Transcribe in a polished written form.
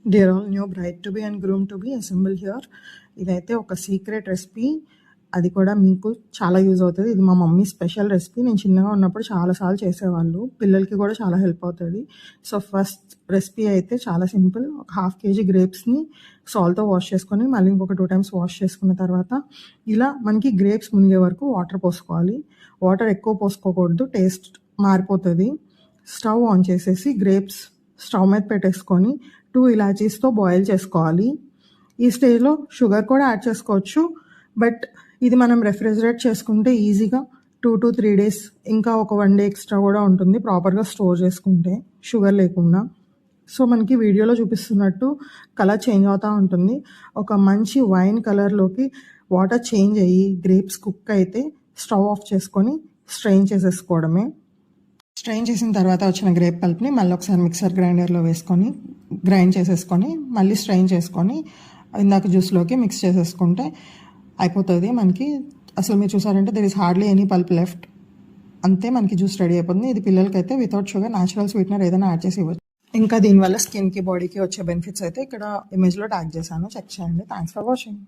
Dear all, new braid to be and groom to be assemble here. ఇదైతే ఒక secret recipe, అది కూడా మీకు చాలా యూజ్ అవుతుంది. ఇది మా మమ్మీ స్పెషల్ రెసిపీ. నేను చిన్నగా ఉన్నప్పుడు చాలాసార్లు చేసేవాళ్ళు, పిల్లలకి కూడా చాలా హెల్ప్ అవుతుంది. సో ఫస్ట్ రెసిపీ అయితే చాలా సింపుల్. ఒక 1/2 kg గ్రేప్స్ని సాల్ట్తో వాష్ చేసుకొని మళ్ళీ ఇంకొక 2 times వాష్ చేసుకున్న తర్వాత ఇలా మనకి గ్రేప్స్ మునిగే వరకు వాటర్ పోసుకోవాలి. వాటర్ ఎక్కువ పోసుకోకూడదు, టేస్ట్ మారిపోతుంది. స్టవ్ ఆన్ చేసేసి గ్రేప్స్ స్టవ్ మీద పెట్టేసుకొని 2 ఇలాచీస్తో బాయిల్ చేసుకోవాలి. ఈ స్టేజ్లో షుగర్ కూడా యాడ్ చేసుకోవచ్చు, బట్ ఇది మనం రెఫ్రిజిరేట్ చేసుకుంటే ఈజీగా 2 to 3 days, ఇంకా ఒక 1 day ఎక్స్ట్రా కూడా ఉంటుంది ప్రాపర్గా స్టోర్ చేసుకుంటే షుగర్ లేకుండా. సో మనకి వీడియోలో చూపిస్తున్నట్టు కలర్ చేంజ్ అవుతూ ఉంటుంది. ఒక మంచి వైన్ కలర్లోకి వాటర్ చేంజ్ అయ్యి గ్రేప్స్ కుక్ అయితే స్టవ్ ఆఫ్ చేసుకొని స్ట్రెయిన్ చేసేసుకోవడమే. స్ట్రెయిన్ చేసిన తర్వాత వచ్చిన గ్రేప్ పల్ప్ని మళ్ళీ ఒకసారి మిక్సర్ గ్రైండర్లో వేసుకొని గ్రైండ్ చేసేసుకొని మళ్ళీ స్ట్రెయిన్ చేసుకొని ఇందాక జ్యూస్లోకి మిక్స్ చేసేసుకుంటే అయిపోతుంది మనకి. అసలు మీరు చూసారంటే there is hardly any pulp left. అంతే మనకి జ్యూస్ రెడీ అయిపోతుంది. ఇది పిల్లలకైతే వితౌట్ షుగర్ న్యాచురల్ స్వీట్నర్ ఏదైనా యాడ్ చేసి ఇవ్వచ్చు. ఇంకా దీనివల్ల స్కిన్కి బాడీకి వచ్చే బెనిఫిట్స్ అయితే ఇక్కడ ఇమేజ్లో ట్యాగ్ చేశాను, చెక్ చేయండి. Thanks for watching.